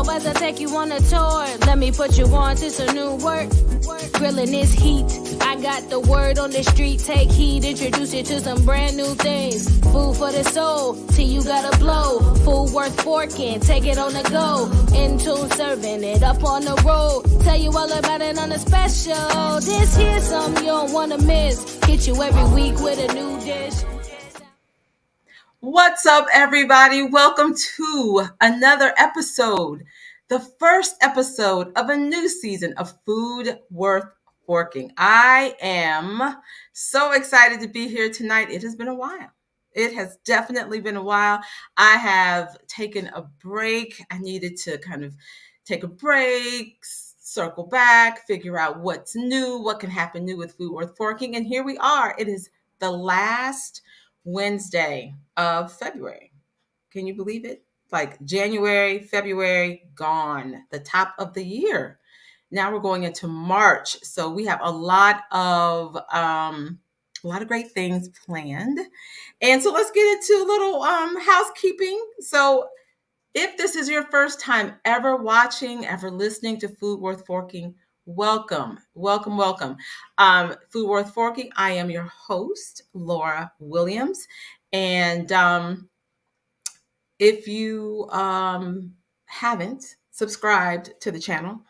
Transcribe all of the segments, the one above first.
about to take you on a tour. Let me put you on to some new work. Grilling this heat. I got the word on the street. Take heed, introduce you to some brand new things. Food for the soul, till you gotta blow. Food worth forking, take it on the go. In tune, serving it up on the road. Tell you all about it on the special. This here's something you don't wanna miss. Hit you every week with a new dish. What's up, everybody? Welcome to another episode, the first episode of a new season of Food Worth Forking. I am so excited to be here tonight. It has been a while. It has definitely been a while. I have taken a break. I needed to kind of take a break, circle back, figure out what's new, what can happen new with Food Worth Forking. And here we are. It is the last Wednesday of February. Can you believe it? Like January, February, gone. The top of the year. Now we're going into March. So we have a lot of great things planned. And so let's get into a little housekeeping. So if this is your first time ever watching, ever listening to Food Worth Forking, welcome. Food Worth Forking, I am your host, Laura Williams. And if you haven't subscribed to the channel,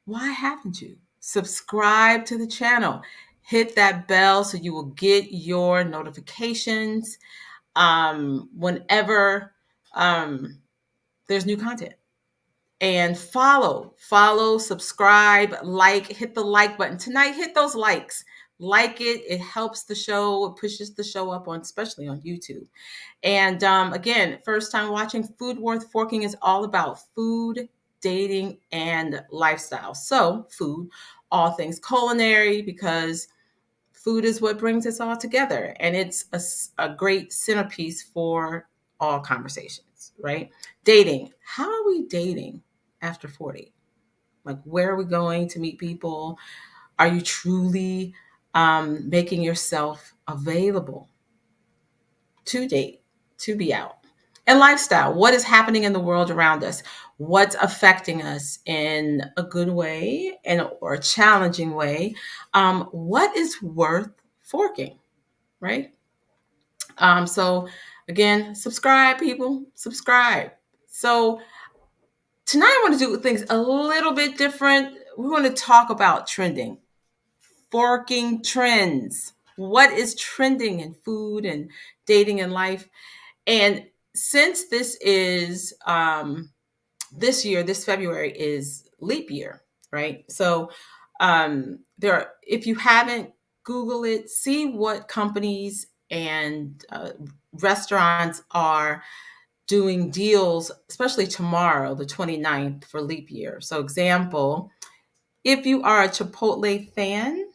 why haven't you? Subscribe to the channel. Hit that bell so you will get your notifications whenever there's new content. And follow, subscribe, like, hit the like button. Tonight, hit those likes. Like it. It helps the show. It pushes the show up on, especially on YouTube. And again, first time watching, Food Worth Forking is all about food, dating, and lifestyle. So food, all things culinary, because food is what brings us all together. And it's a great centerpiece for all conversations, right? Dating. How are we dating after 40? Like, where are we going to meet people? Are you truly making yourself available to date, to be out? And lifestyle. What is happening in the world around us? What's affecting us in a good way or a challenging way? What is worth forking, right? So again, subscribe, people, subscribe. So tonight I want to do things a little bit different. We want to talk about trending, forking trends. What is trending in food and dating and life? And since this is this February is leap year, right? So if you haven't, Google it, see what companies and restaurants are doing deals, especially tomorrow, the 29th, for leap year. So example, if you are a Chipotle fan,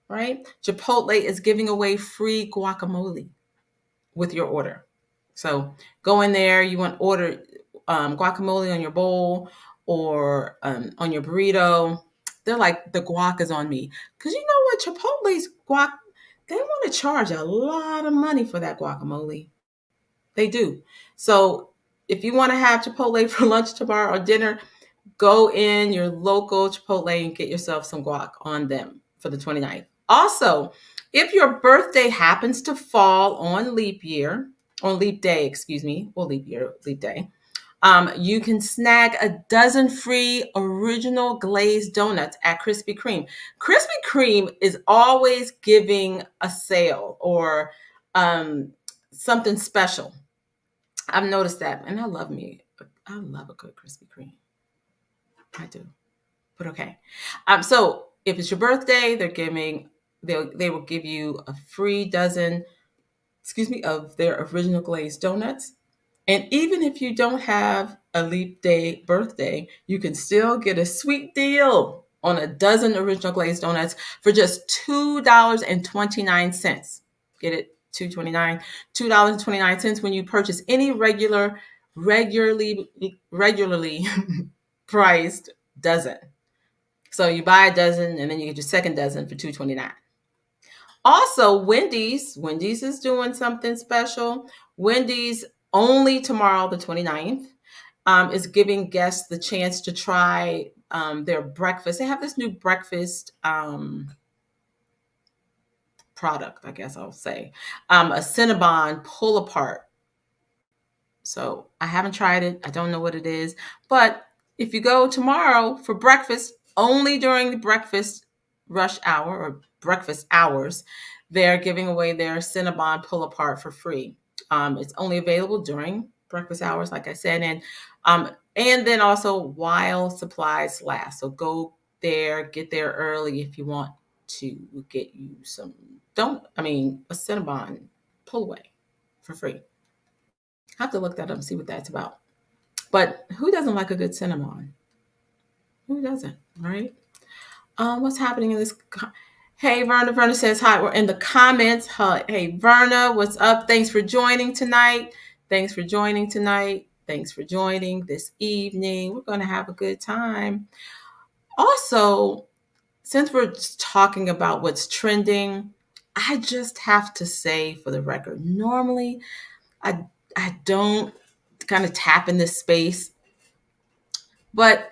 right? Chipotle is giving away free guacamole with your order. So go in there, you want to order guacamole on your bowl or on your burrito. They're like, the guac is on me. Because you know what? Chipotle's guac, they want to charge a lot of money for that guacamole. They do. So if you want to have Chipotle for lunch tomorrow or dinner, go in your local Chipotle and get yourself some guac on them for the 29th. Also, if your birthday happens to fall on leap day, you can snag a dozen free original glazed donuts at Krispy Kreme. Krispy Kreme is always giving a sale or something special. I've noticed that, and I love a good Krispy Kreme. I do, but okay. So if it's your birthday, they will give you a free dozen, of their original glazed donuts. And even if you don't have a leap day birthday, you can still get a sweet deal on a dozen original glazed donuts for just $2.29. Get it? $2.29 when you purchase any regularly priced dozen. So you buy a dozen and then you get your second dozen for $2.29. Also, Wendy's is doing something special. Wendy's only tomorrow, the 29th. is giving guests the chance to try their breakfast. They have this new breakfast product, I guess I'll say, a Cinnabon pull apart. So I haven't tried it. I don't know what it is. But if you go tomorrow for breakfast, only during the breakfast rush hour or breakfast hours, they're giving away their Cinnabon pull apart for free. It's only available during breakfast hours, like I said, and then also while supplies last. So go there, get there early if you want to get you some. A Cinnabon pull away for free. I have to look that up and see what that's about. But who doesn't like a good cinnamon? Who doesn't, right? What's happening in this? Hey, Verna. Verna says hi. We're in the comments. Hey, Verna, what's up? Thanks for joining tonight. Thanks for joining tonight. Thanks for joining this evening. We're going to have a good time. Also, since we're talking about what's trending, I just have to say for the record, normally I don't kind of tap in this space, but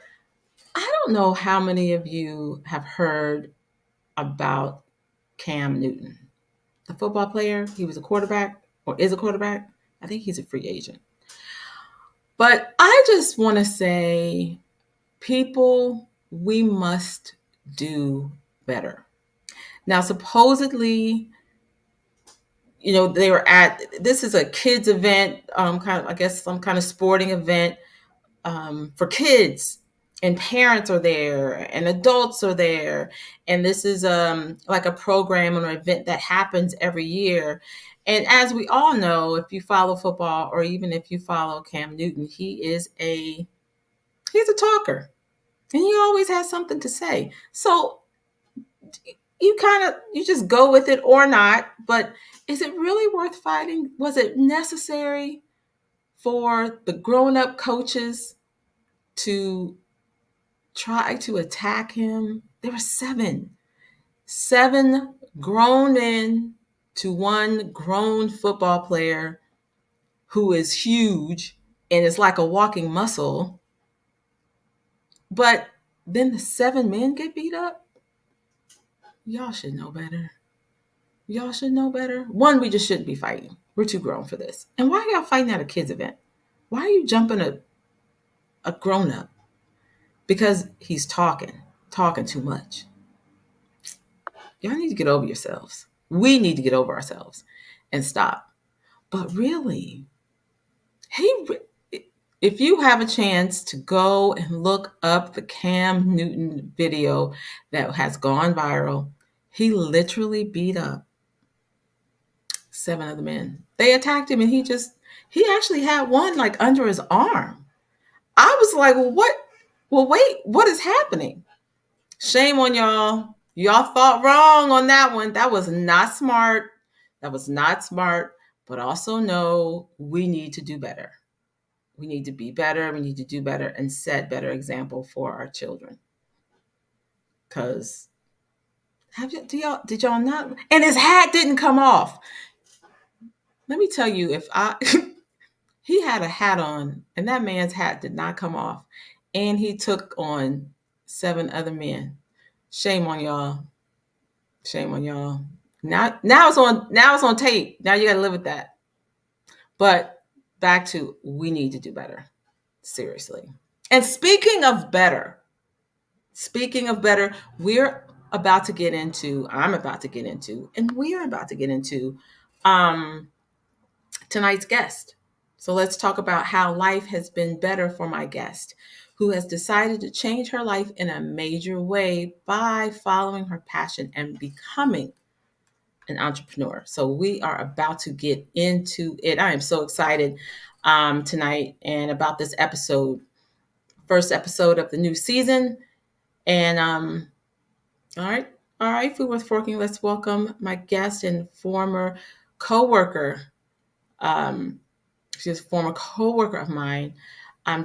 I don't know how many of you have heard about Cam Newton, the football player. He was a quarterback or is a quarterback. I think he's a free agent. But I just want to say, people, we must do better. Now, supposedly, they were this is a kids event, kind of, I guess, some kind of sporting event for kids, and parents are there and adults are there. And this is like a program or an event that happens every year. And as we all know, if you follow football or even if you follow Cam Newton, he's a talker and he always has something to say. So you just go with it or not, but is it really worth fighting? Was it necessary for the grown-up coaches to try to attack him? There were seven grown men to one grown football player who is huge and is like a walking muscle. But then the 7 men get beat up. Y'all should know better. Y'all should know better. One, we just shouldn't be fighting. We're too grown for this. And why are y'all fighting at a kids event? Why are you jumping a grown up? Because he's talking too much. Y'all need to get over yourselves. We need to get over ourselves and stop. But really, if you have a chance to go and look up the Cam Newton video that has gone viral, he literally beat up 7 of the men. They attacked him and he actually had one like under his arm. I was like, what? Well, wait, what is happening? Shame on y'all. Y'all thought wrong on that one. That was not smart. But also know we need to do better. We need to be better. We need to do better and set better example for our children. Because did y'all not? And his hat didn't come off. Let me tell you, he had a hat on and that man's hat did not come off. And he took on 7 other men. Shame on y'all. Shame on y'all. Now it's on tape. Now you got to live with that. But back to, we need to do better. Seriously. And speaking of better, we're about to get into, and we're about to get into tonight's guest. So let's talk about how life has been better for my guest, who has decided to change her life in a major way by following her passion and becoming an entrepreneur. So we are about to get into it. I am so excited tonight and about this episode, first episode of the new season. And all right, Food Worth Forking. Let's welcome my guest and former co-worker. She's a former co-worker of mine.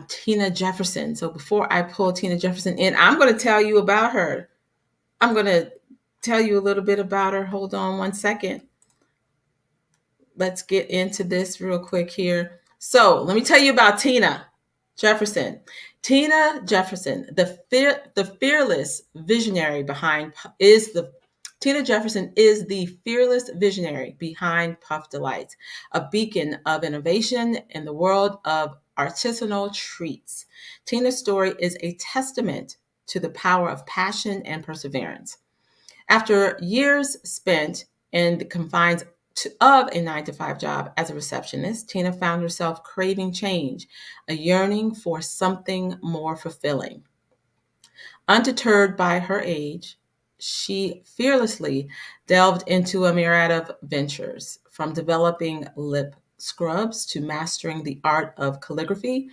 Tina Jefferson. So before I pull Tina Jefferson in, I'm going to tell you about her. I'm going to tell you a little bit about her. Hold on one second. Let's get into this real quick here. So let me tell you about Tina. Jefferson. Tina Jefferson, the fearless visionary behind is the Tina Jefferson is the fearless visionary behind Puff Delights, a beacon of innovation in the world of artisanal treats. Tina's story is a testament to the power of passion and perseverance. After years spent in the confines of a 9 to 5 job as a receptionist, Tina found herself craving change, a yearning for something more fulfilling. Undeterred by her age, she fearlessly delved into a myriad of ventures, from developing lip scrubs to mastering the art of calligraphy,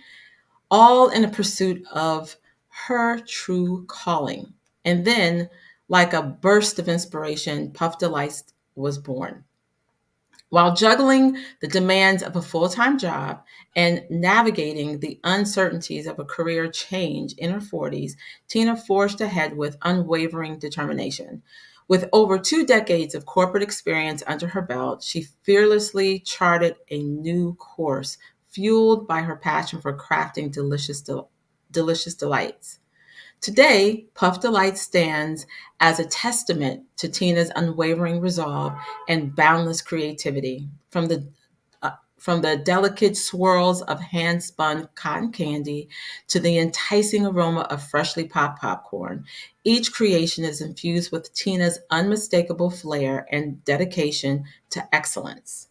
all in a pursuit of her true calling. And then, like a burst of inspiration, Puff Delights was born. While juggling the demands of a full time job and navigating the uncertainties of a career change in her 40s, Tina forged ahead with unwavering determination. With over 2 decades of corporate experience under her belt, she fearlessly charted a new course, fueled by her passion for crafting delicious delights. Today, Puff Delight stands as a testament to Tina's unwavering resolve and boundless creativity. From the delicate swirls of hand spun cotton candy to the enticing aroma of freshly popped popcorn, each creation is infused with Tina's unmistakable flair and dedication to excellence.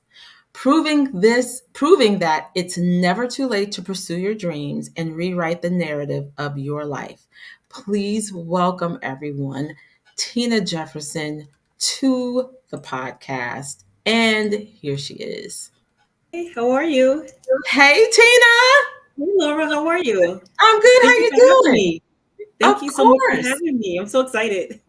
Proving that it's never too late to pursue your dreams and rewrite the narrative of your life. Please welcome everyone, Tina Jefferson, to the podcast. And here she is. Hey, how are you? Hey, Tina. Hey, Laura, how are you? I'm good. How Thank you you for having doing? me. Thank Of you so much for course. having me. I'm so excited.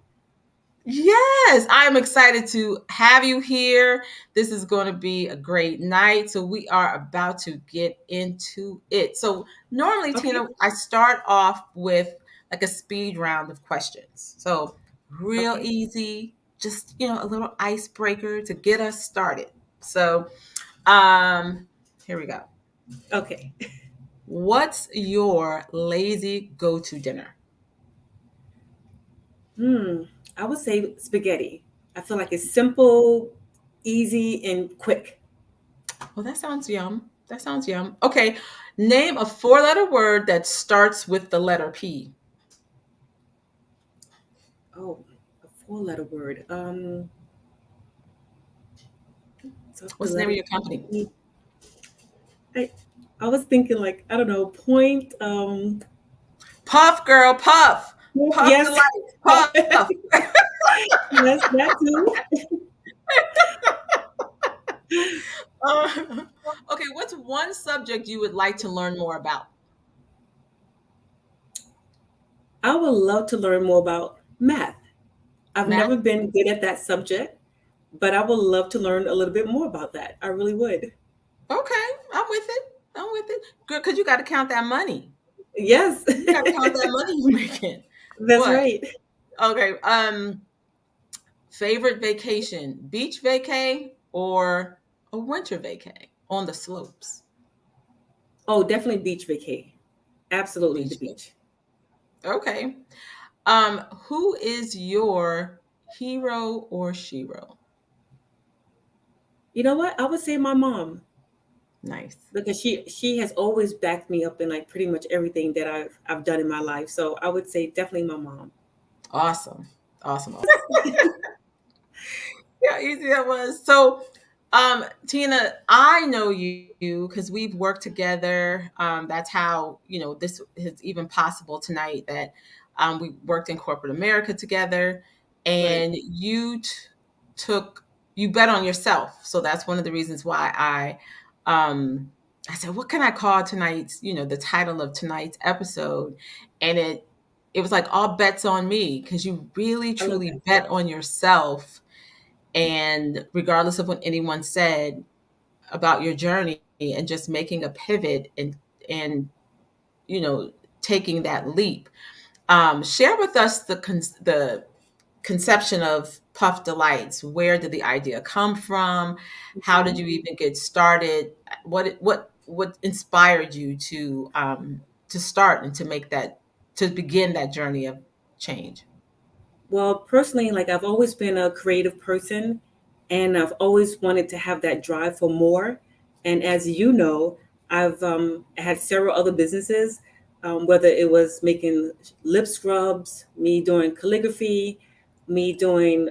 Yes, I'm excited to have you here. This is going to be a great night. So, we are about to get into it. So, normally, Okay, Tina, I start off with like a speed round of questions. So, real okay, easy, just, a little icebreaker to get us started. So, um, here we go. okay. What's your lazy go to dinner? Hmm. I would say spaghetti. I feel like it's simple, easy, and quick. Well, that sounds yum. That sounds yum. Okay, name a 4 letter word that starts with the letter P. Oh, a four-letter word. So the What's the name of letter your company? P. I, I was thinking like I don't know, point. Puff, girl, puff. Puff Yes, delight, puff. yes, that too. Uh, okay, what's one subject you would like to learn more about? I would love to learn more about math. I've Math? never been good at that subject, but I would love to learn a little bit more about that. I really would. Okay, I'm with it. I'm with it. Good, because you got to count that money. Yes, You got to count that money you're making. that's What? right. Okay. Favorite vacation, beach vacay or a winter vacay on the slopes? Oh, definitely beach vacay. Absolutely the Beach vacay. beach. Okay. Who is your hero or shero? You know what? I would say my mom Nice. because she has always backed me up in like pretty much everything that I've done in my life. So I would say definitely my mom. Awesome. Awesome. Yeah, easy that was. So, Tina, I know you because we've worked together. That's how this is even possible tonight. That we worked in corporate America together, Right. and took you bet on yourself. So that's one of the reasons why I said, what can I call tonight's the title of tonight's episode, and it was like all bets on me because you really I love truly that. bet on yourself, and regardless of what anyone said about your journey and just making a pivot and you know taking that leap. Share with us the conception of Puff Delights. Where did the idea come from? How did Mhm. you even get started? What inspired you to to start and to make that, to begin that journey of change? Well, personally, like I've always been a creative person and I've always wanted to have that drive for more. And as you know, I've had several other businesses, whether it was making lip scrubs, me doing calligraphy, me doing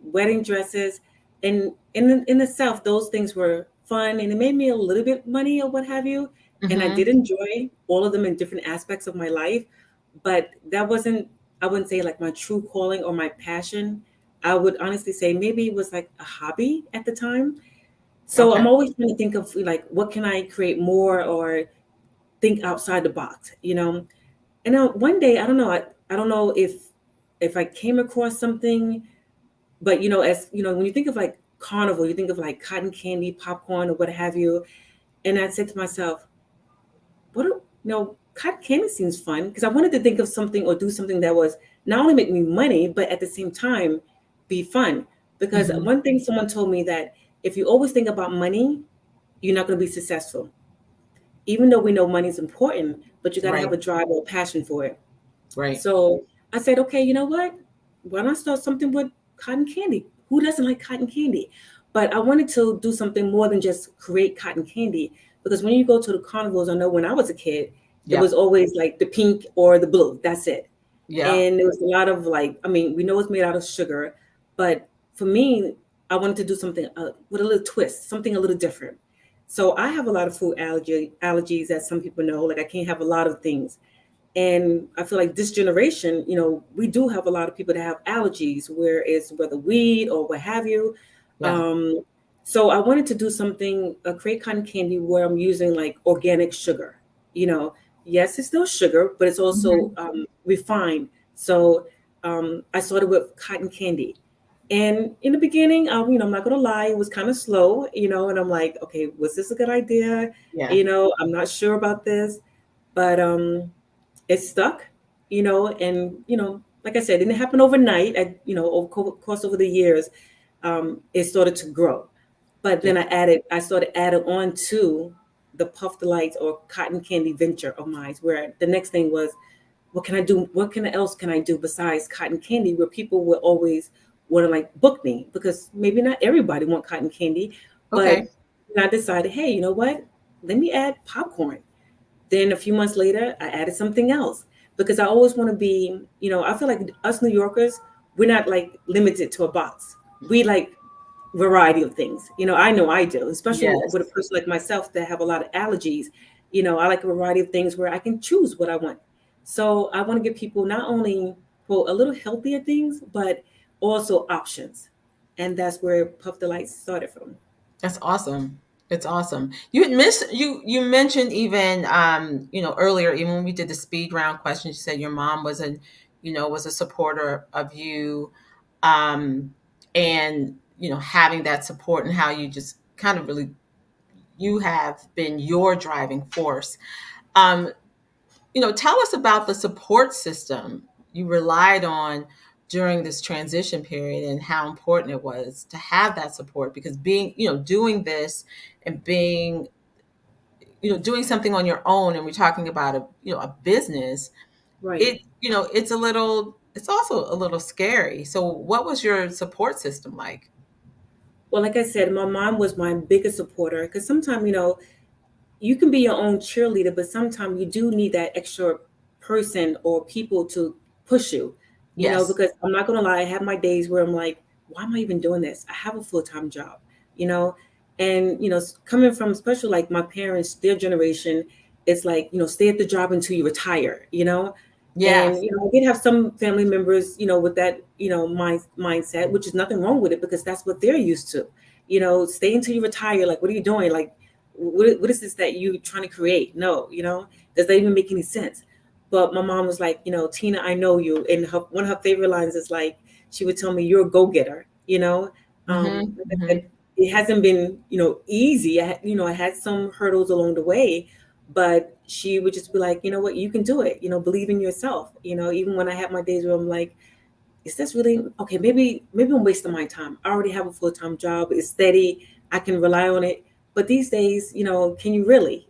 wedding dresses. And in itself, those things were fun and it made me a little bit money or what have you. And I Mm-hmm. did enjoy all of them in different aspects of my life. But that wasn't, I wouldn't say like my true calling or my passion. I would honestly say maybe it was like a hobby at the time. So I'm Okay. always trying to think of like what can I create more or think outside the box, you know? And one day, I don't know, I don't know if I came across something, but you know, as you know, when you think of like carnival, you think of like cotton candy, popcorn, or what have you. And I said to myself, cotton candy seems fun because I wanted to think of something or do something that was not only make me money, but at the same time be fun. Because Mm-hmm. one thing someone told me that if you always think about money, you're not going to be successful. Even though we know money is important, but you got to have Right. a drive or a passion for it. Right. So I said, okay, you know what? Why not start something with cotton candy? Who doesn't like cotton candy? But I wanted to do something more than just create cotton candy because when you go to the carnivals, I know when I was a kid, it was Yep. always like the pink or the blue. That's it. Yep. And there was a lot of like, I mean, we know it's made out of sugar, but for me, I wanted to do something with a little twist, something a little different. So I have a lot of food allergies, as some people know. Like I can't have a lot of things. And I feel like this generation, you know, we do have a lot of people that have allergies, where it's whether weed or what have you. Yeah. Um, so I wanted to do something, create cotton candy where I'm using like organic sugar. You know, yes, it's still sugar, but it's also Mm-hmm. refined. So I started with cotton candy. And in the beginning, I'm not gonna lie, it was kind of slow, you know, and I'm like, okay, was this a good idea? Yeah. You know, I'm not sure about this, but it stuck, you know, and like I said, it didn't happen overnight. Of course, over the years, it started to grow. But Yeah. then I started adding on to the puff delights or cotton candy venture of mine, where the next thing was, what can I do? What can else can I do besides cotton candy? Where people will always want to like book me because maybe not everybody want cotton candy, but Okay. I decided, hey, you know what? Let me add popcorn. Then a few months later, I added something else because I always want to be, I feel like us New Yorkers, we're not like limited to a box. We like variety of things. I know I do, especially with a Yes. person like myself that have a lot of allergies. I like a variety of things where I can choose what I want. So I want to give people not only quote a little healthier things, but also options. And that's where Puff Delights started from. That's awesome. It's awesome. You mentioned even earlier, even when we did the speed round questions, you said your mom was a supporter of you, um and having that support, and how you just kind of really, you have been your driving force. Um Tell us about the support system you relied on during this transition period, and how important it was to have that support, because doing this and being, doing something on your own, and we're talking about a business, Right. it's also a little scary. So what was your support system like? Well, like I said, my mom was my biggest supporter because sometimes, you can be your own cheerleader, but sometimes you do need that extra person or people to push you, Yes. because I'm not going to lie, I have my days where I'm like, why am I even doing this? I have a full time job, you know, and, coming from, especially like my parents, their generation, it's like, stay at the job until you retire, Yes. and, I did have some family members, with that, mindset, which is nothing wrong with it because that's what they're used to, stay until you retire. Like, what are you doing? Like, what is this that you trying to create? No, does that even make any sense? But my mom was like, Tina, I know you. And one of her favorite lines is like, she would tell me, you're a go-getter, Mm-hmm. like I Mm-hmm. said, it hasn't been, easy. I had some hurdles along the way, but she would just be like, you know what, you can do it, believe in yourself. Even when I had my days where I'm like, is this really okay? Maybe I'm wasting my time. I already have a full-time job. It's steady. I can rely on it. But these days, can you really,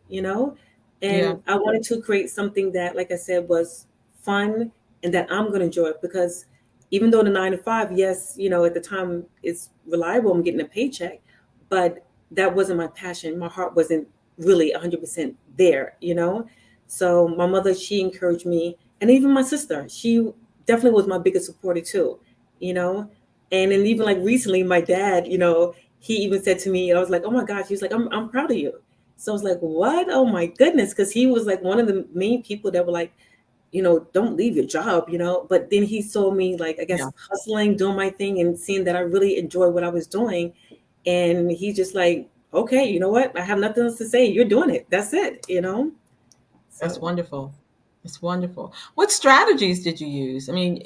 Yeah. And I wanted to create something that, like I said, was fun and that I'm going to enjoy, because even though the 9 to 5, yes, at the time it's reliable, I'm getting a paycheck, but that wasn't my passion. My heart wasn't really 100% there. So my mother, she encouraged me, and even my sister, she definitely was my biggest supporter too, you know. And then even like recently, my dad, he even said to me, I was like, oh my gosh, he was like, I'm proud of you. So I was like, what? Oh my goodness. Because he was like one of the main people that were like, don't leave your job. But then he saw me, like, I Yeah. guess, hustling, doing my thing, and seeing that I really enjoyed what I was doing. And he just like, okay, you know what? I have nothing else to say. You're doing it. That's it. That's So, wonderful. That's wonderful. What strategies did you use? I mean,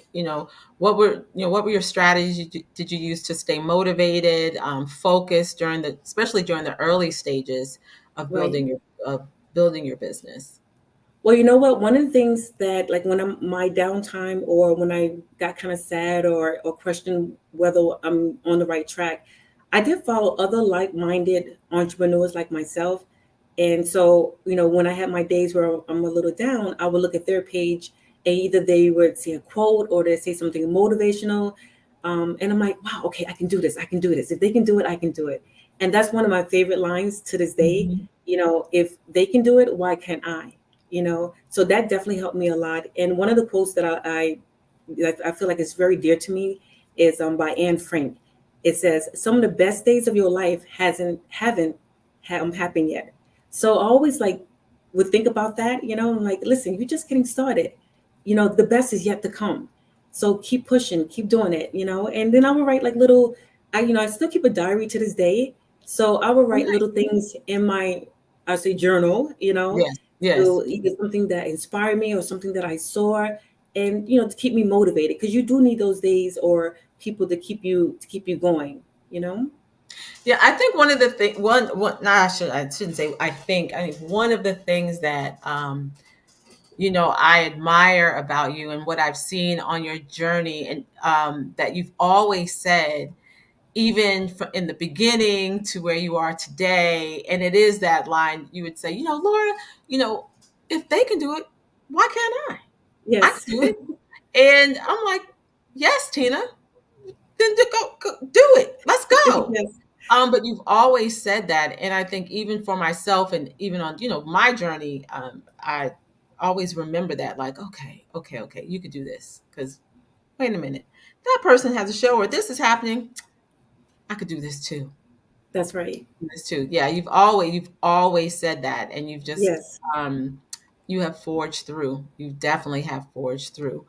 what were your strategies did you use to stay motivated, focused especially during the early stages of right. building your business? Well, you know what? One of the things that, like, when I'm my downtime, or when I got kind of sad, or questioned whether I'm on the right track, I did follow other like-minded entrepreneurs like myself. And so, when I had my days where I'm a little down, I would look at their page, and either they would say a quote or they say something motivational. And I'm like, wow, okay, I can do this. I can do this. If they can do it, I can do it. And that's one of my favorite lines to this day. Mhm. If they can do it, why can't I? So that definitely helped me a lot. And one of the quotes that I feel like is very dear to me is by Anne Frank. It says, some of the best days of your life haven't happened yet. So I always like would think about that. I'm like, listen, you're just getting started. The best is yet to come. So keep pushing, keep doing it. And then I would write like little, I still keep a diary to this day. So I would Oh, write little things in my, I say, journal. yes. Yes. So either something that inspired me or something that I saw, and to keep me motivated, because you do need those days or people to keep you going. Yeah, I think one of the thing one no, I shouldn't say I think one of the things that I admire about you and what I've seen on your journey, and that you've always said, even in the beginning to where you are today. And it is that line you would say, Laura, you know, if they can do it, why can't I? I can Yes. do it. And I'm like, yes, Tina, then go do it. Let's go. Yes. But you've always said that, and I think even for myself, and even on my journey, I always remember that, like, okay, you could do this. Because wait a minute, that person has a show, or this is happening. I could do this too. That's right. This too. Yeah, you've always said that, and you've just Yes. you have forged through. You definitely have forged through.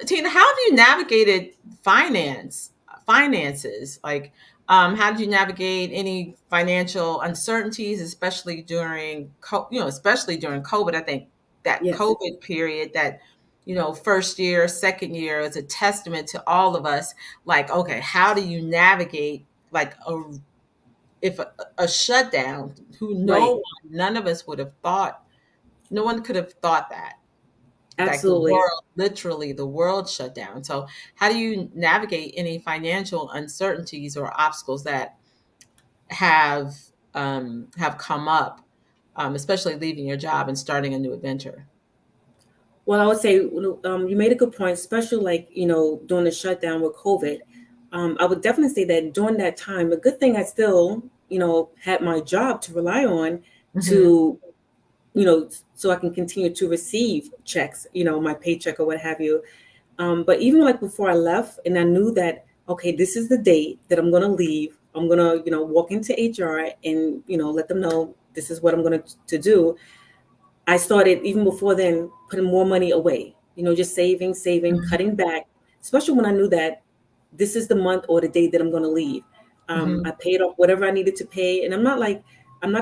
Tina, how have you navigated finances? Like, how did you navigate any financial uncertainties, especially during COVID? I think that Yes. COVID period, that first year, second year, is a testament to all of us. Like, okay, how do you navigate, like, if a shutdown, who Right. none of us would have thought, no one could have thought that, like, Absolutely. literally the world shut down. So how do you navigate any financial uncertainties or obstacles that have have come up, especially leaving your job and starting a new adventure? Well, I would say, you made a good point, especially like, during the shutdown with COVID. I would definitely say that during that time, a good thing I still, had my job to rely on Hmm. to, so I can continue to receive checks, my paycheck or what have you. But even like before I left, and I knew that, okay, this is the date that I'm going to leave. I'm going to, walk into HR and, let them know this is what I'm going to do. I started even before then putting more money away, just saving, Hmm. cutting back, especially when I knew that this is the month or the day that I'm going to leave. Hmm. I paid off whatever I needed to pay. And I'm not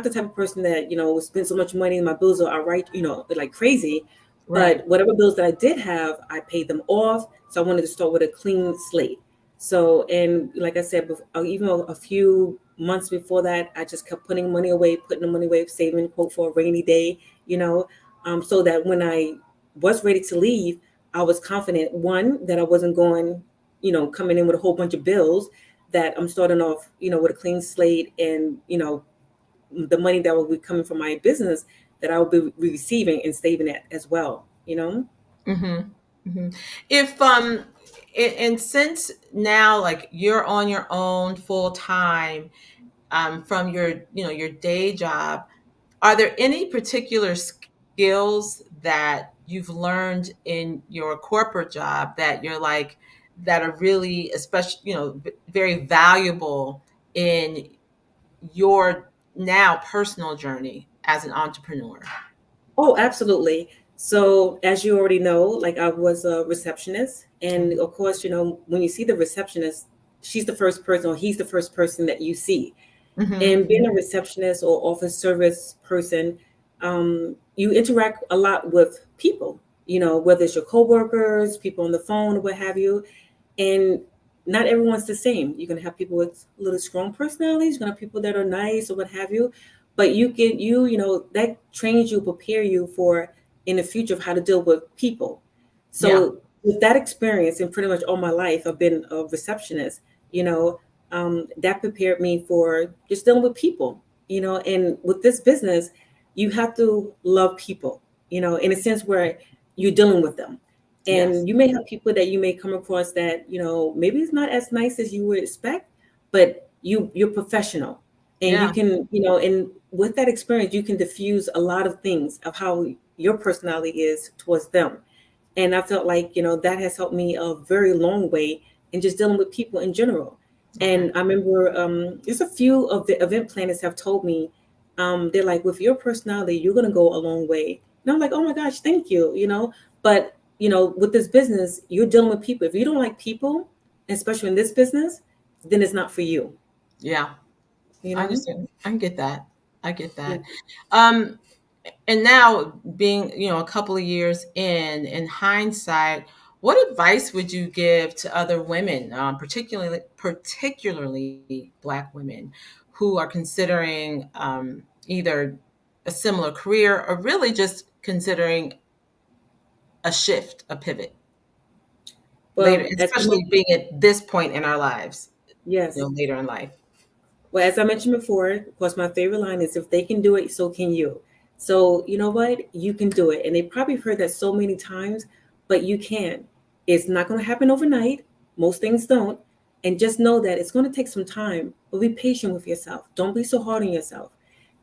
the type of person that, will spend so much money and my bills are right, like crazy. Right. But whatever bills that I did have, I paid them off. So I wanted to start with a clean slate. So, and like I said, even a few months before that, I just kept putting money away, putting the money away, saving, quote, for a rainy day, so that when I was ready to leave, I was confident, one, that I wasn't going, coming in with a whole bunch of bills, that I'm starting off, with a clean slate, and, the money that will be coming from my business, that I will be receiving and saving it as well, you know? Mm-hmm. Mm-hmm. If and since now like you're on your own full time from your your day job, are there any particular skills that you've learned in your corporate job that you're like that are really especially very valuable in your now personal journey as an entrepreneur? Oh, absolutely. So, as you already know, like I was a receptionist. And of course, when you see the receptionist, she's the first person or he's the first person that you see. Mm-hmm. And being a receptionist or office service person, you interact a lot with people, whether it's your coworkers, people on the phone, or what have you. And not everyone's the same. You're gonna have people with a little strong personalities. You're gonna have people that are nice or what have you. But that trains you, prepare you for in the future of how to deal with people. Yeah. So with that experience, and pretty much all my life, I've been a receptionist. You know, that prepared me for just dealing with people. And with this business, you have to love people. In a sense where you're dealing with them, Yes. and you may have people that you may come across that maybe it's not as nice as you would expect, but you're professional, and you Yeah. can and with that experience you can diffuse a lot of things of how your personality is towards them. And I felt like that has helped me a very long way in just dealing with people in general. Okay. And I remember there's a few of the event planners have told me, they're like, with your personality you're going to go a long way. And I'm like, oh my gosh, thank you. But with this business you're dealing with people. If you don't like people, especially in this business, then it's not for you. Yeah. you I know understand. I get that. I get yeah. that. Um, and now being, a couple of years in hindsight, what advice would you give to other women, particularly Black women, who are considering either a similar career or really just considering a shift, a pivot later, Well, as I especially mentioned, being at this point in our lives, yes. later in life? Well, as I mentioned before, of course, my favorite line is, if they can do it, so can you. So, you know what? You can do it. And they probably heard that so many times, but you can. It's not going to happen overnight. Most things don't. And just know that it's going to take some time, but be patient with yourself. Don't be so hard on yourself.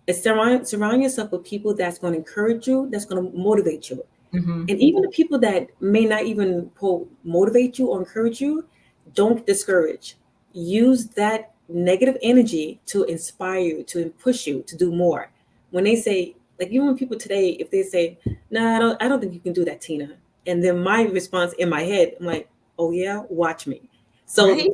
And surround yourself with people that's going to encourage you, that's going to motivate you. Hmm. And even the people that may not even quote motivate you or encourage you, don't discourage. Use that negative energy to inspire you, to push you to do more. When they say, like, even when people today, if they say, "No, I don't think you can do that, Tina," and then my response in my head, I'm like, "Oh yeah, watch me." So, Right?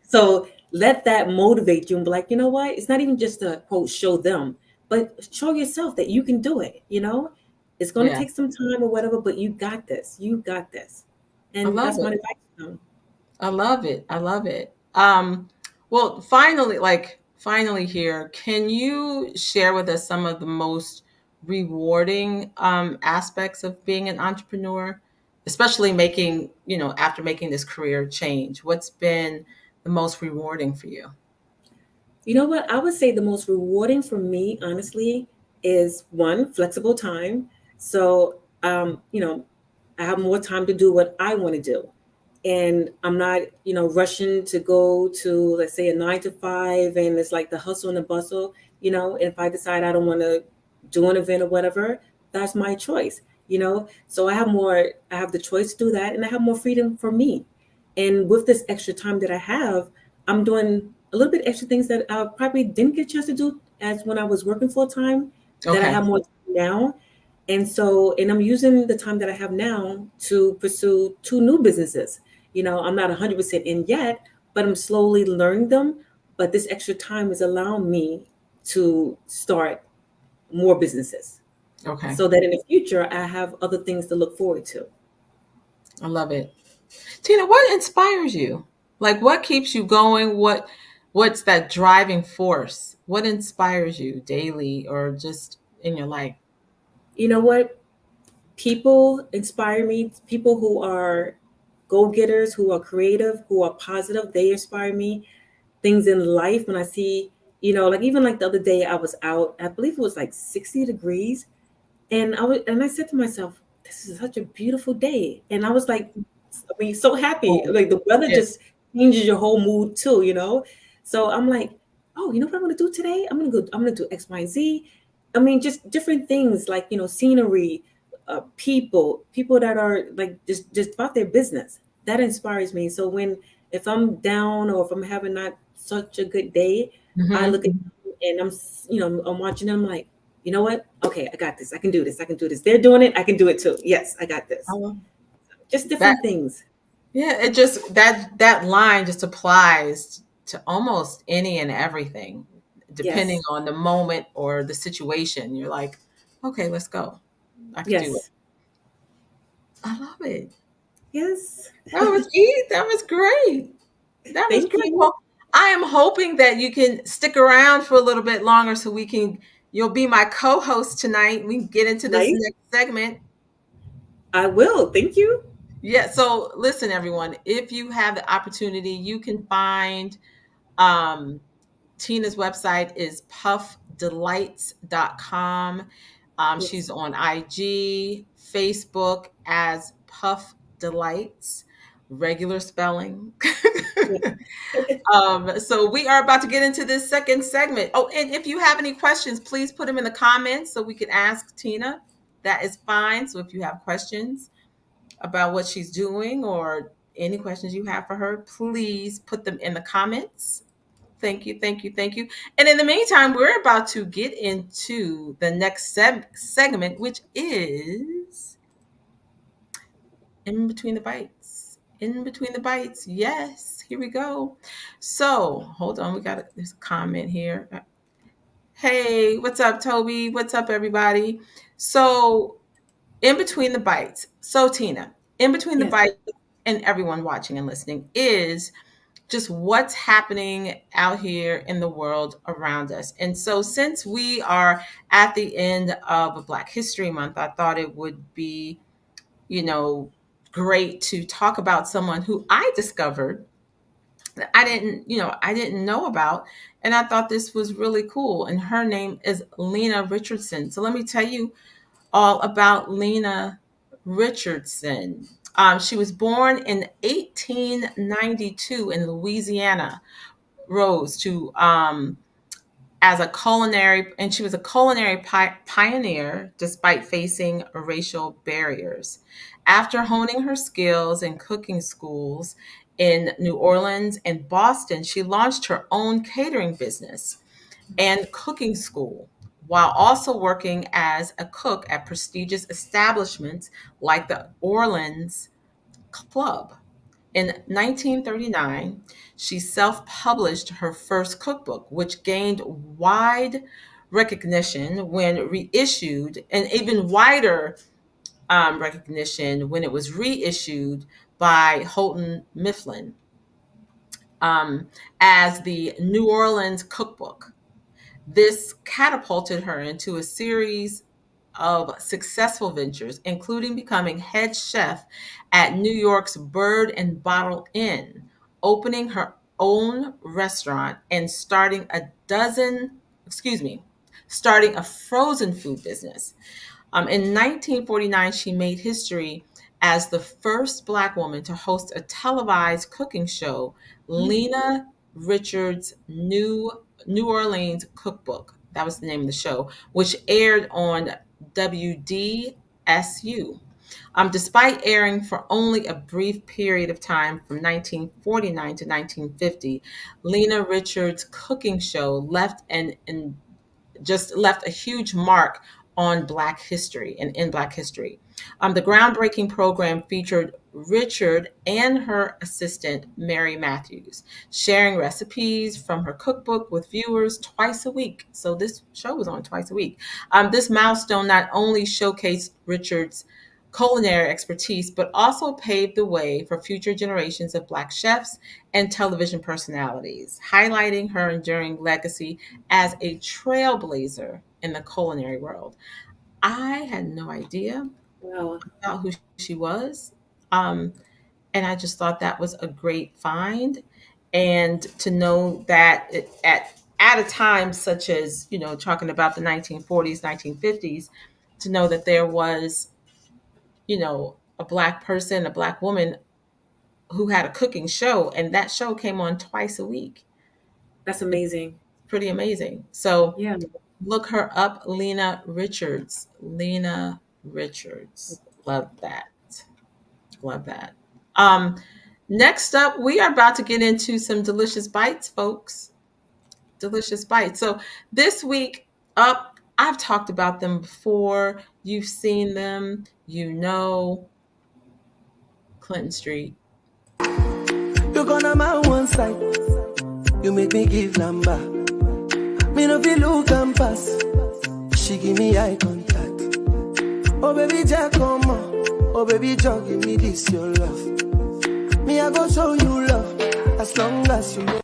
so let that motivate you and be like, you know what? It's not even just to quote show them, but show yourself that you can do it. It's going to Yeah. take some time or whatever, but you got this. You got this. I And love that's my it. advice to them. I love it. I love it. Well, finally here, can you share with us some of the most rewarding aspects of being an entrepreneur, especially after making this career change? What's been the most rewarding for you? You know what? I would say the most rewarding for me, honestly, is one, flexible time. So, I have more time to do what I want to do. And I'm not, rushing to go to, let's say, a 9 to 5, and it's like the hustle and the bustle. If I decide I don't want to do an event or whatever, that's my choice. So I have the choice to do that, and I have more freedom for me. And with this extra time that I have, I'm doing a little bit extra things that I probably didn't get a chance to do as when I was working full time, that I Okay. have more time now. And I'm using the time that I have now to pursue two new businesses. I'm not 100% in yet, but I'm slowly learning them. But this extra time is allowing me to start more businesses Okay. so that in the future I have other things to look forward to. I love it. Tina, what inspires you? Like what keeps you going? What's that driving force? What inspires you daily or just in your life? You know what? People inspire me. People who are go getters, who are creative, who are positive, they inspire me. Things in life, when I see, like even like the other day I was out, I believe it was like 60 degrees. And I said to myself, this is such a beautiful day. And I was like, I mean, so happy. Oh, Like the weather yeah. just changes your whole mood too, you know? So I'm like, oh, you know what I'm gonna do today? I'm gonna do X, Y, and Z. I mean, just different things like, scenery, people that are like just about their business. That inspires me. So if I'm down or if I'm having not such a good day, I look at Mm-hmm. and I'm watching them like, you know what? Okay, I got this. I can do this. I can do this. They're doing it. I can do it too. Yes, I got this. Oh, Just that different things. yeah, it just that line just applies to almost any and everything, depending Yes. on the moment or the situation. You're like, okay, let's go. I could do it. Yes. I love it. Yes. That was great. That was Thank great. you. Well, I am hoping that you can stick around for a little bit longer so you'll be my co-host tonight. We can get into this Nice. next segment. I will. Thank you. Yeah, so listen, everyone, if you have the opportunity, you can find um, Tina's website is puffdelights.com. She's Yes. on IG, Facebook as Puff Delights, regular spelling. Yeah. So we are about to get into this second segment. Oh, and if you have any questions, please put them in the comments so we can ask Tina. That is fine. So if you have questions about what she's doing or any questions you have for her, please put them in the comments. Thank you, thank you, thank you. And in the meantime, we're about to get into the next segment, which is in between the bites. In between the bites. Yes, here we go. So hold on, there's a comment here. Hey, what's up, Toby? What's up, everybody? So in between the bites. So Tina, in between the Yes. bites, and everyone watching and listening is just what's happening out here in the world around us. And so, since we are at the end of Black History Month, I thought it would be, you know, great to talk about someone who I discovered that I didn't know about. And I thought this was really cool. And her name is Lena Richardson. So, let me tell you all about Lena Richardson. She was born in 1892 in Louisiana, rose to as a culinary, and she was a culinary pioneer despite facing racial barriers. After honing her skills in cooking schools in New Orleans and Boston, she launched her own catering business and cooking school while also working as a cook at prestigious establishments like the Orleans Club. In 1939, she self published her first cookbook, which gained wide recognition when reissued, and even wider recognition when it was reissued by Houghton Mifflin as the New Orleans Cookbook. This catapulted her into a series of successful ventures, including becoming head chef at New York's Bird and Bottle Inn, opening her own restaurant and starting a frozen food business. In 1949, she made history as the first Black woman to host a televised cooking show, Lena Richards' New Orleans Cookbook. That was the name of the show, which aired on WDSU. Despite airing for only a brief period of time from 1949 to 1950, Lena Richards' cooking show left a huge mark on Black history and in Black history. The groundbreaking program featured Richard and her assistant, Mary Matthews, sharing recipes from her cookbook with viewers twice a week. So this show was on twice a week. This milestone not only showcased Richard's culinary expertise, but also paved the way for future generations of Black chefs and television personalities, highlighting her enduring legacy as a trailblazer in the culinary world. I had no idea Wow. about who she was. Um, and I just thought that was a great find. And to know that at a time such as, talking about the 1940s, 1950s, to know that there was, a Black person, a Black woman who had a cooking show, and that show came on twice a week. That's amazing. Pretty amazing. So Yeah. look her up, Lena Richards. Lena Richards. Love that. Love that. Next up, we are about to get into some delicious bites, folks. Delicious bites. So this week up, I've talked about them before. You've seen them. Clinton Street. Look on my one side. You make me give number. Me no feel look and pass. She give me eye contact. Oh baby Jack, come on. Oh baby Jack, give me this your love. Me I go show you love as long as you. Let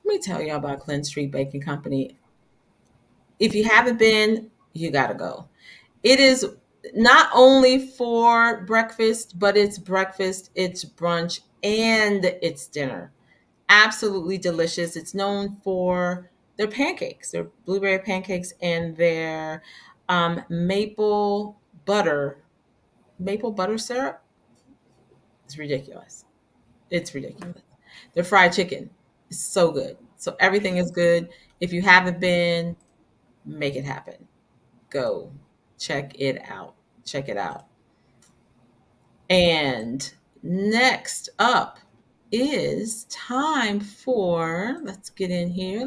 me tell you about Clinton Street Baking Company. If you haven't been, you gotta go. It is not only for breakfast, but it's breakfast, it's brunch, and it's dinner. Absolutely delicious. It's known for their pancakes, their blueberry pancakes, and their maple butter syrup. It's ridiculous. It's ridiculous. Their fried chicken is so good. So everything is good. If you haven't been, make it happen. Go check it out. Check it out. And next up is time for, let's get in here.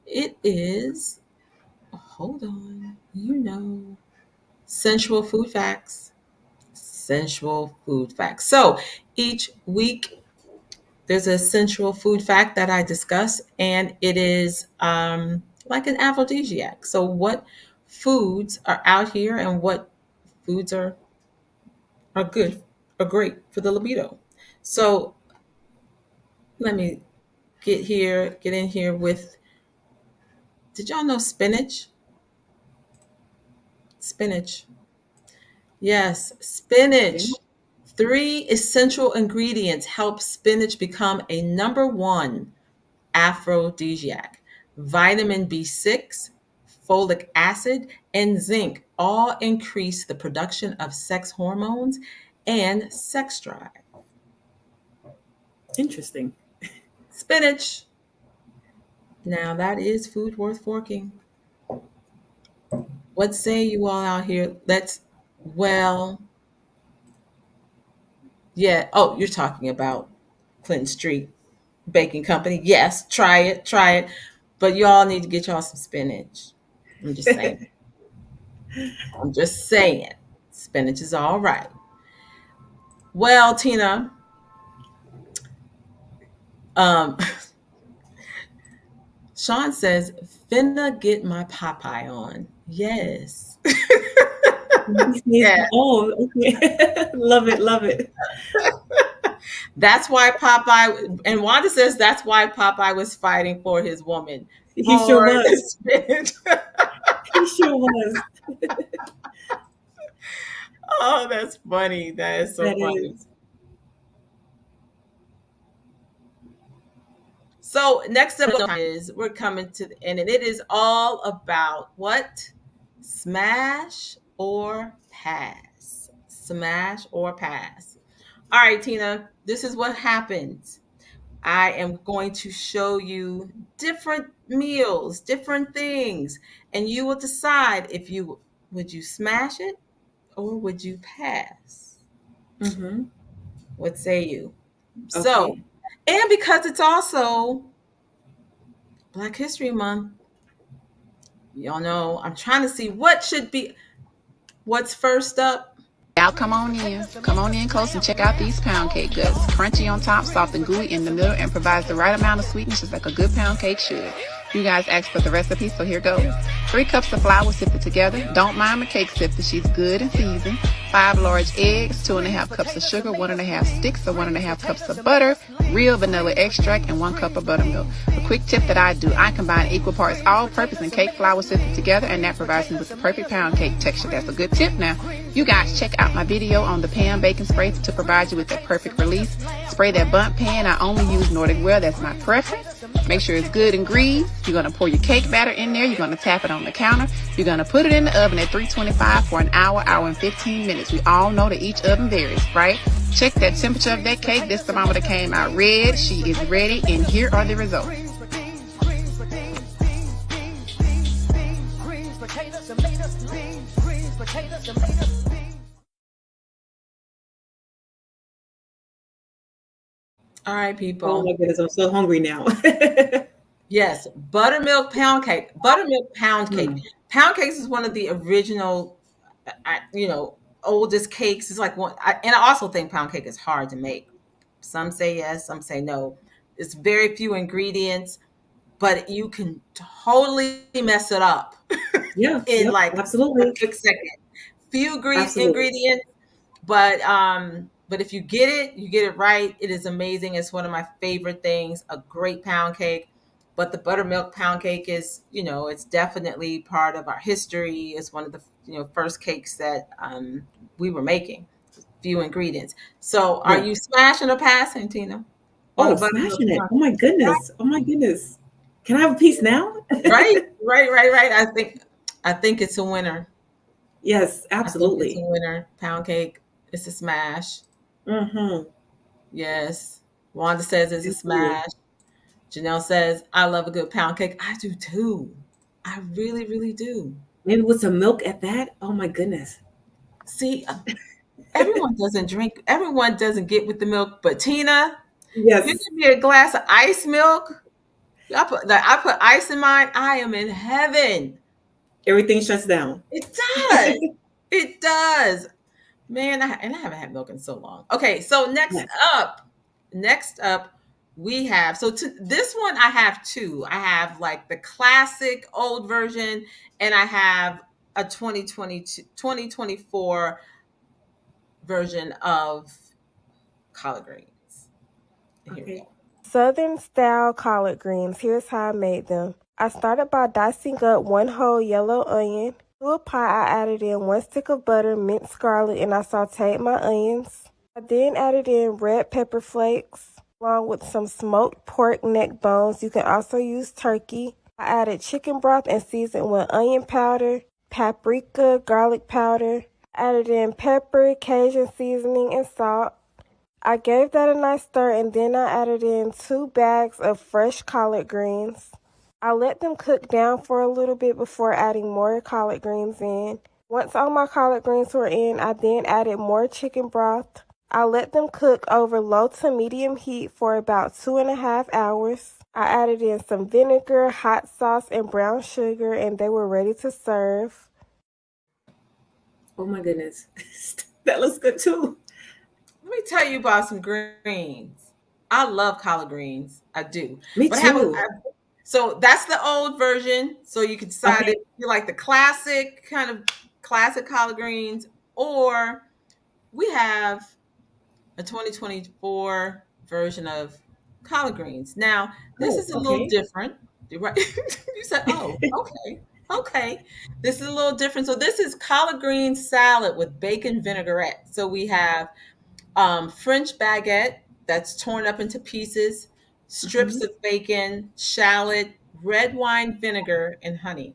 It is, hold on, sensual food facts. Sensual food facts. So each week there's a sensual food fact that I discuss, and it is like an aphrodisiac. So what foods are out here and what foods are good or great for the libido. So let me get in here with, did y'all know spinach? Spinach. Yes, spinach. 3 essential ingredients help spinach become a number 1 aphrodisiac. Vitamin B6, folic acid, and zinc all increase the production of sex hormones and sex drive. Interesting. Spinach. Now that is food worth forking. What say you all out here? Yeah. Oh, you're talking about Clinton Street Baking Company. Yes, try it. But y'all need to get y'all some spinach. I'm just saying. Spinach is all right. Well, Tina, Sean says, finna get my Popeye on. Yes. Yeah. Oh, okay. Love it. That's why Popeye, and Wanda says that's why Popeye was fighting for his woman. He sure was. He sure was. Oh, that's funny. That is so funny. So next up is, we're coming to the end, and it is all about what? Smash or pass. Smash or pass. All right, Tina, this is what happens. I am going to show you different meals, different things, and you will decide if would you smash it or would you pass? Mm-hmm. What say you? Okay. So, and because it's also Black History Month, y'all know I'm trying to see what's first up. Y'all come on in close and check out these pound cake guts. Crunchy on top, soft and gooey in the middle, and provides the right amount of sweetness just like a good pound cake should. You guys asked for the recipe, so here goes. 3 cups of flour sifted together. Don't mind my cake sifter, she's good and seasoned. 5 large eggs, 2.5 cups of sugar, 1.5 sticks or 1.5 cups of butter, real vanilla extract, and 1 cup of buttermilk. A quick tip that I do, I combine equal parts all-purpose and cake flour sifted together, and that provides me with the perfect pound cake texture. That's a good tip now. You guys check out my video on the pan baking spray to provide you with that perfect release. Spray that bundt pan. I only use Nordic Ware. That's my preference. Make sure it's good and greased. You're going to pour your cake batter in there. You're going to tap it on the counter. You're going to put it in the oven at 325 for an hour, hour and 15 minutes. We all know that each oven varies, right? Check that temperature of that cake. This thermometer came out red. She is ready, and here are the results. All right, Oh people. my goodness, I'm so hungry now. Yes, buttermilk pound cake. Buttermilk pound cake. Mm. Pound cakes is one of the original, oldest cakes. It's like one, and I also think pound cake is hard to make. Some say yes, some say no. It's very few ingredients, but you can totally mess it up Yeah, in yep, like a absolutely. quick second. Few Absolutely. ingredients, but if you get it right. It is amazing. It's one of my favorite things. A great pound cake, but the buttermilk pound cake is, it's definitely part of our history. It's one of the first cakes that we were making. Few ingredients. So, are Yeah. you smashing or passing, Tina, on Oh, the buttermilk smashing it. pound Oh my goodness. Oh my goodness. Can I have a piece now? cake? Right, right, right, right. I think it's a winner. Yes, I think it's a absolutely. winner. Pound cake. It's a smash. Mm-hmm. Yes. Wanda says it's a Me too. smash. Janelle says, I love a good pound cake. I do too. I really, really do. Maybe with some milk at that. Oh my goodness. See, everyone doesn't get with the milk, but Tina, you Yes. give me a glass of ice milk. I put ice in mine. I am in heaven. Everything shuts down. It does. It does. Man, and I haven't had milk in so long. Okay, so Yes. next up, we have this one I have two. I have like the classic old version, and I have a 2024 version of collard greens. And here we Okay. go. Southern style collard greens. Here's how I made them. I started by dicing up one whole yellow onion. To a pot, I added in 1 stick of butter, minced garlic, and I sauteed my onions. I then added in red pepper flakes, along with some smoked pork neck bones. You can also use turkey. I added chicken broth and seasoned with onion powder, paprika, garlic powder. I added in pepper, Cajun seasoning, and salt. I gave that a nice stir and then I added in 2 bags of fresh collard greens. I let them cook down for a little bit before adding more collard greens in. Once all my collard greens were in, I then added more chicken broth. I let them cook over low to medium heat for about 2.5 hours. I added in some vinegar, hot sauce, and brown sugar, and they were ready to serve. Oh my goodness. That looks good too. Let me tell you about some greens. I love collard greens. I do. Me But too. so that's the old version. So you can decide Okay. if you like the classic kind of classic collard greens, or we have a 2024 version of collard greens. Now, this Oh, is a little okay. different. Right? You said, oh, okay. Okay. This is a little different. So this is collard green salad with bacon vinaigrette. So we have French baguette that's torn up into pieces, strips Mhm. of bacon, shallot, red wine vinegar, and honey.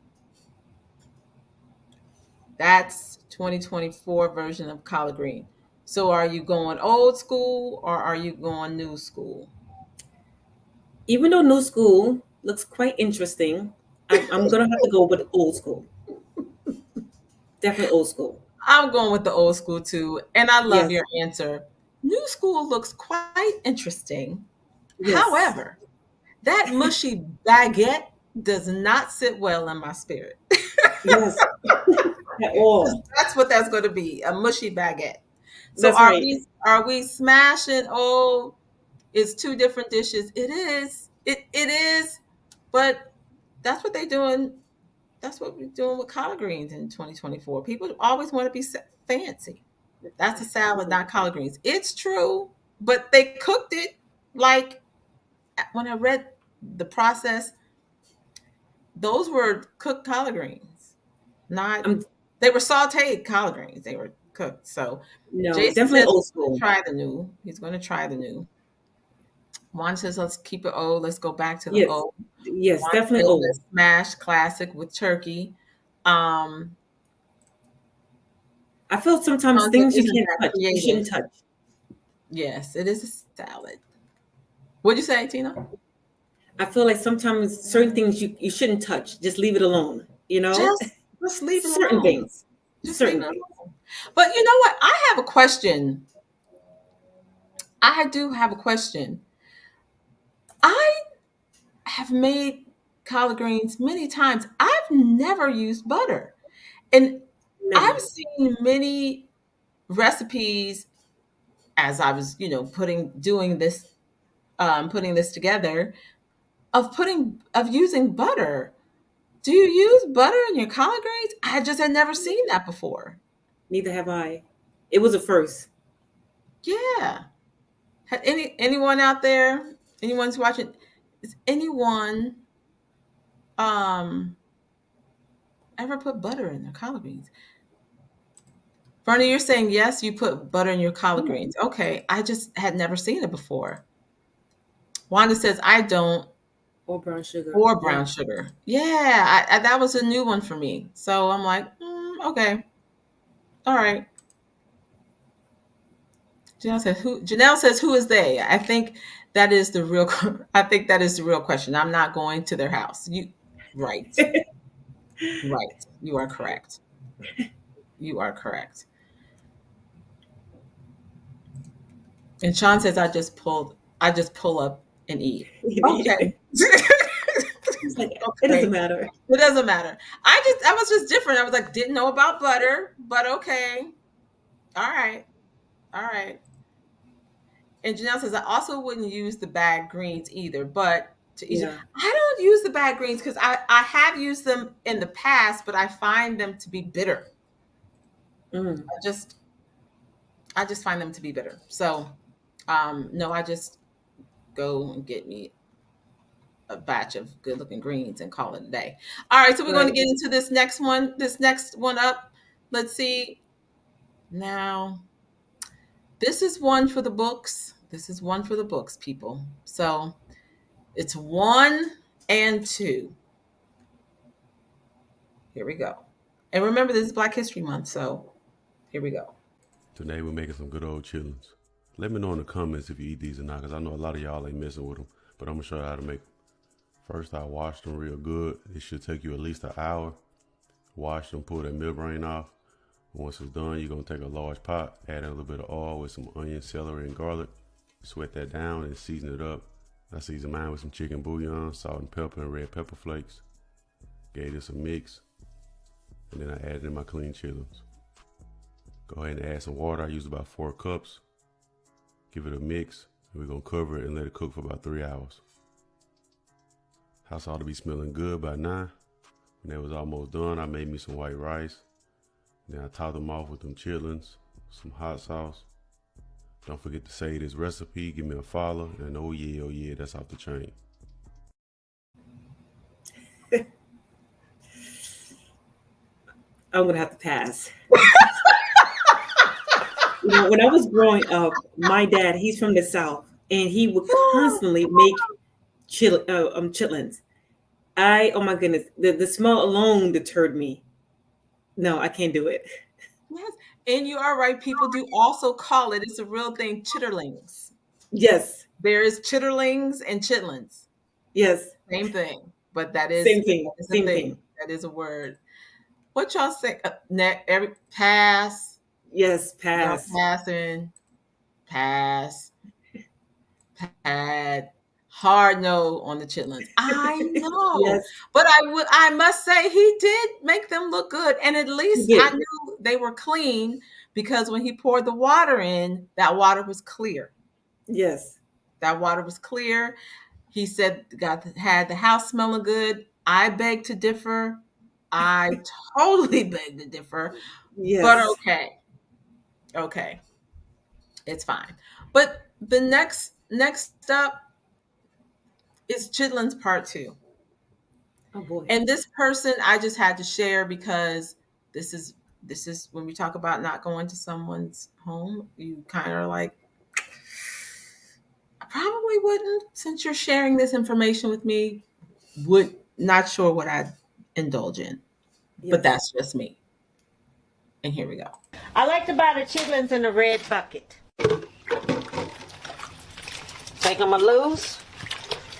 That's 2024 version of collard green. So are you going old school or are you going new school? Even though new school looks quite interesting, I'm gonna have to go with old school. Definitely old school. I'm going with the old school too, and I love Yes. your answer. New school looks quite interesting. Yes. However, that mushy baguette does not sit well in my spirit. Yes. At all. That's what that's going to be, a mushy baguette. So That's are right. we smashing? Oh, it's two different dishes. It is. It is. But that's what they're doing. That's what we're doing with collard greens in 2024. People always want to be fancy. That's a salad, not collard greens. It's true, but they cooked it like when I read the process, those were cooked collard greens, not I'm they were sauteed collard greens. They were cooked. So no, Jason definitely says old he's going to school. try the new. He's going to try the new. Juan says, let's keep it old. Let's go back to the Yes, old. yes, Juan definitely says, old. let's smash classic with turkey. Um, I feel sometimes Juan said, things you isn't can't that touch, you creative? shouldn't touch. Yes, it is a salad. What'd you say, Tina? I feel like sometimes certain things you shouldn't touch. Just leave it alone. Just just leave it Certain alone. things, Just leave certain it things. alone. But you know what? I have a question. I do have a question. I have made collard greens many times. I've never used butter. And I've Never. seen many recipes as I was, putting this together of using butter. Do you use butter in your collard greens? I just had never seen that before. Neither have I. It was a first. Yeah. Had anyone out there, anyone's watching, is anyone um ever put butter in their collard greens? Bernie, you're saying yes, you put butter in your collard Yeah. greens. Okay. I just had never seen it before. Wanda says I don't, Or brown sugar. or Yeah. brown sugar. Yeah, that was a new one for me. So I'm like, okay, all right. Janelle says who is they? I think that is the real. I think that is the real question. I'm not going to their house. Right, right. You are correct. You are correct. And Sean says I just pull up and eat. Okay. It's like it doesn't Okay. matter. It doesn't matter. I was just different. I was like, didn't know about butter, but okay. All right. All right. And Janelle says, I also wouldn't use the bag greens either, but to each, Yeah. I don't use the bag greens because I have used them in the past, but I find them to be bitter. Mm. I just I just find them to be bitter. So no, I just go and get me a batch of good looking greens and call it a day. All right, so we're going to Right. get into this next one. This next one up. Let's see. Now, this is one for the books. This is one for the books, people. So it's 1 and 2. Here we go. And remember, this is Black History Month, so here we go. Today we're making some good old chitlins. Let me know in the comments if you eat these or not, because I know a lot of y'all ain't messing with them. But I'm going to show you how to make them. First, I wash them real good. It should take you at least an hour. Wash them, pull that membrane off. Once it's done, you're going to take a large pot, add in a little bit of oil with some onion, celery, and garlic. Sweat that down and season it up. I seasoned mine with some chicken bouillon, salt and pepper, and red pepper flakes. Gave this a mix. And then I added in my clean chitlins. Go ahead and add some water. I used about 4 cups. Give it a mix. And we're going to cover it and let it cook for about 3 hours. House ought to be smelling good by now. When that was almost done, I made me some white rice. Then I topped them off with them chitlins, some hot sauce. Don't forget to save this recipe. Give me a follow. And oh yeah, that's off the chain. I'm gonna have to pass. When I was growing up, my dad, he's from the South, and he would constantly make chitlins. Oh my goodness, the smell alone deterred me. No, I can't do it. Yes. And you are right. People do also call it, it's a real thing, chitterlings. Yes, There is chitterlings and chitlins. yes, Same thing. But that same thing, is a same thing. thing. That is a word. What y'all say? Every pass. Yes, Y'all pass. passing. Pass. Had hard no on the chitlins. I know, Yes, but I must say he did make them look good, and at he least I did. knew they were clean because when he poured the water in, that water was clear. Yes, That water was clear. He said had the house smelling good. I beg to differ. I totally beg to differ, but yes. okay, okay, it's fine. But the next up is chitlins part 2. Oh boy. And this person I just had to share because this is when we talk about not going to someone's home, you kind of like, I probably wouldn't, since you're sharing this information with me. Would not sure what I'd indulge in, but Yes. that's just me. And here we go. I like to buy the chitlins in the red bucket. Take them loose.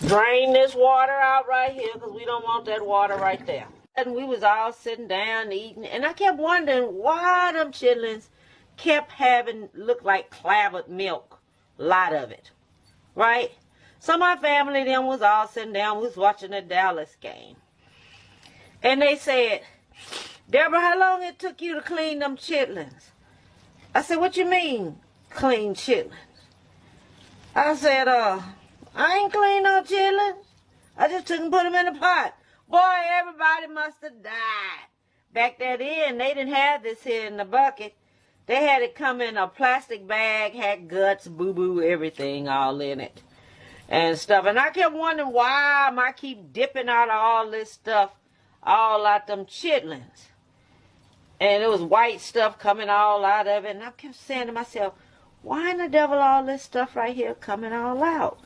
Drain this water out right here because we don't want that water right there. And we was all sitting down eating, and I kept wondering why them chitlins kept having look like clabbered milk, a lot of it, right? So my family then was all sitting down, we was watching the Dallas game, and they said, "Deborah, how long it took you to clean them chitlins?" I said, "What you mean, clean chitlins?" I said, I ain't clean no chitlins. I just took and put them in a pot. Boy, everybody must have died. Back then, they didn't have this here in the bucket. They had it come in a plastic bag, had guts, boo-boo, everything all in it and stuff. And I kept wondering why I keep dipping out of all this stuff, all out them chitlins. And it was white stuff coming all out of it. And I kept saying to myself, why in the devil all this stuff right here coming all out?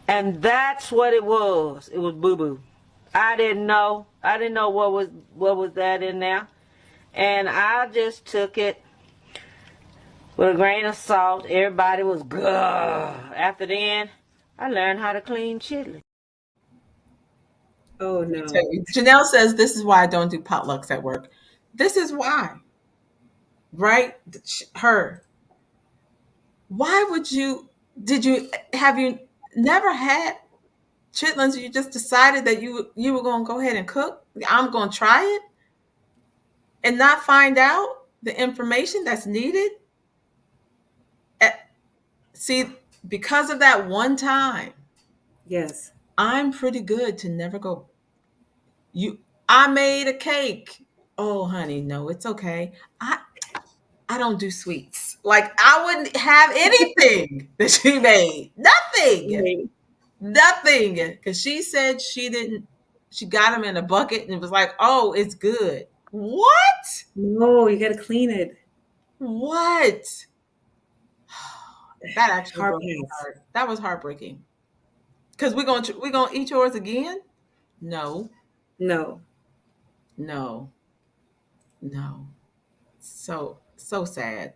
And that's what it was. It was boo-boo. I didn't know. I didn't know what was that in there. And I just took it with a grain of salt. Everybody was good. After then, I learned how to clean chitlins. Oh, no. Janelle says, this is why I don't do potlucks at work. This is why. Right? Her. Why would you, have you never had chitlins? You just decided that you were going to go ahead and cook? I'm going to try it and not find out the information that's needed? See, because of that one time. Yes. I'm pretty good to never go, I made a cake. Oh, honey, no, it's okay. I don't do sweets. Like, I wouldn't have anything that she made. Nothing. Right. Nothing. Because she said she got them in a bucket and it was like, oh, it's good. What? No, you got to clean it. What? That actually Hard broke my pass. heart. That was heartbreaking. Because we're gonna eat yours again? No. No. So sad.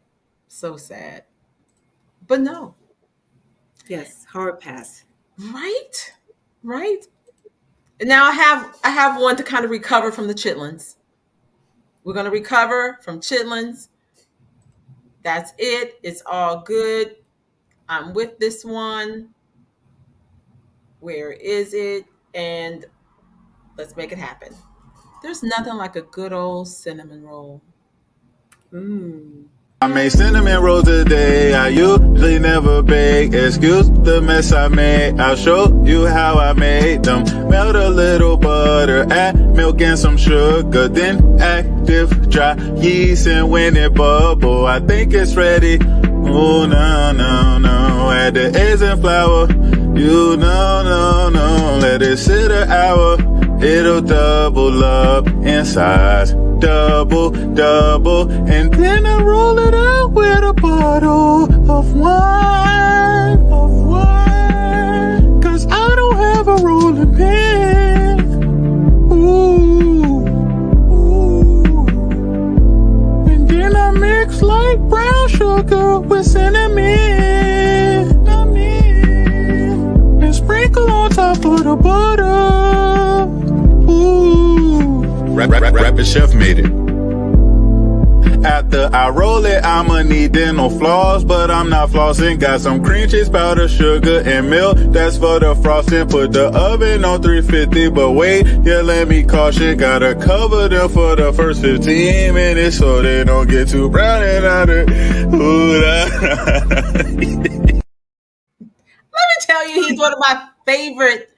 So sad. But no. Yes, hard pass. Right? Now I have one to kind of recover from the chitlins. We're going to recover from chitlins. That's it. It's all good. I'm with this one. Where is it? And let's make it happen. There's nothing like a good old cinnamon roll. I made cinnamon rolls today. I usually never bake. Excuse the mess I made. I'll show you how I made them. Melt a little butter, add milk and some sugar, then active dry yeast. And when it bubble, I think it's ready. Oh, no. Add the eggs and flour. No. Let it sit an hour. It'll double up in size. Double. And then I roll it out with a bottle of wine. Cause I don't have a rolling pin. Ooh. And then I mix like brown sugar with cinnamon. And sprinkle on top of the butter. Ooh. Rapper Chef made it. After I roll it, I'ma need dental floss, but I'm not flossing. Got some cream cheese, powder, sugar, and milk. That's for the frosting. Put the oven on 350, but wait, yeah, let me caution. Gotta cover them for the first 15 minutes so they don't get too brown and out of. Ooh, Let me tell you, he's one of my favorite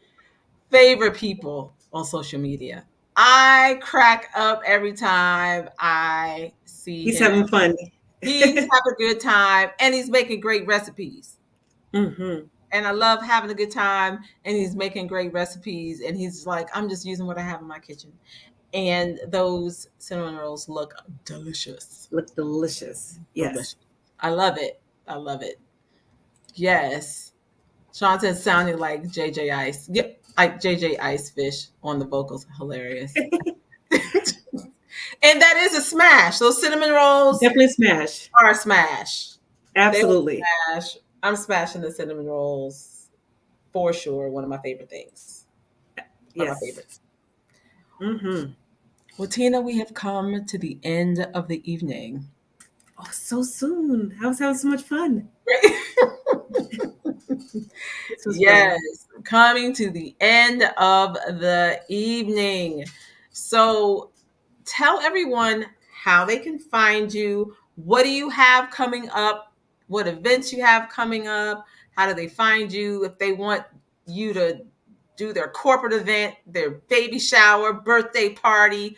people on social media. I crack up every time I see He's him. having fun. He's having a good time, and he's making great recipes. Mm-hmm. And I love having a good time, and he's making great recipes, and he's like, I'm just using what I have in my kitchen. And those cinnamon rolls look delicious. Look delicious. Yes. Delicious. I love it. Yes. Sean said sounding like JJ Ice. Yep, like JJ Ice Fish on the vocals. Hilarious. And that is a smash. Those cinnamon rolls Definitely smash. are a smash. Absolutely. Smash. I'm smashing the cinnamon rolls for sure. One of my favorite things. One of my favorites. Mm-hmm. Well, Tina, we have come to the end of the evening. Oh, so soon. I was having so much fun. Yes, coming to the end of the evening. So tell everyone how they can find you. What do you have coming up? What events you have coming up? How do they find you? If they want you to do their corporate event, their baby shower, birthday party,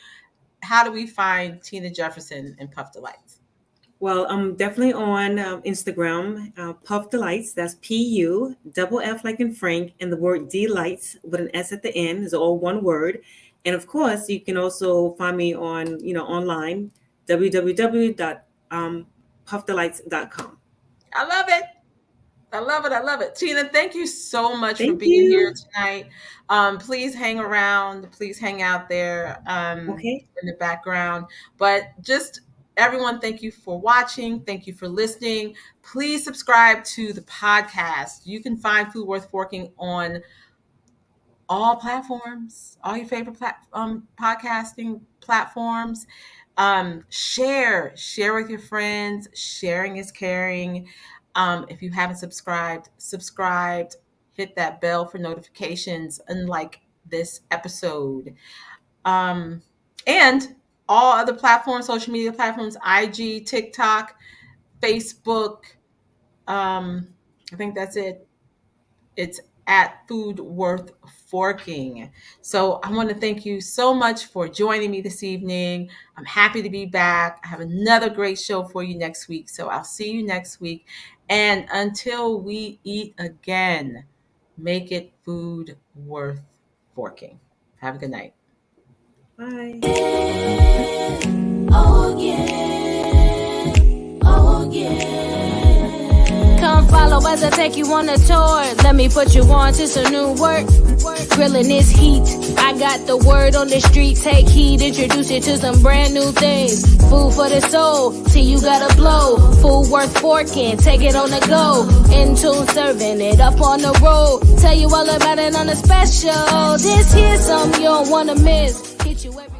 how do we find Tina Jefferson and Puff Delights? Well, I'm definitely on Instagram, Puff Delights. That's PUFF like in Frank, and the word delights with an S at the end is all one word. And of course, you can also find me on, online, www.puffdelights.com. I love it. I love it. I love it. Tina, thank you so much for being here tonight. Please hang around. Please hang out there in the background. But just everyone, thank you for watching. Thank you for listening. Please subscribe to the podcast. You can find Food Worth Forking on all platforms, all your favorite podcasting platforms. Share with your friends. Sharing is caring. If you haven't subscribed, hit that bell for notifications, unlike this episode. And all other platforms, social media platforms, IG, TikTok, Facebook. I think that's it. It's at Food Worth Forking. So I want to thank you so much for joining me this evening. I'm happy to be back. I have another great show for you next week. So I'll see you next week. And until we eat again, make it food worth forking. Have a good night. Bye. Oh yeah. Oh yeah. Come follow as I take you on a tour. Let me put you on to some new work. Grilling is heat. I got the word on the street. Take heed, introduce you to some brand new things. Food for the soul. See, you gotta blow. Food worth forking. Take it on the go. In tune, serving it up on the road. Tell you all about it on a special. This here's something you don't wanna miss. Hit you every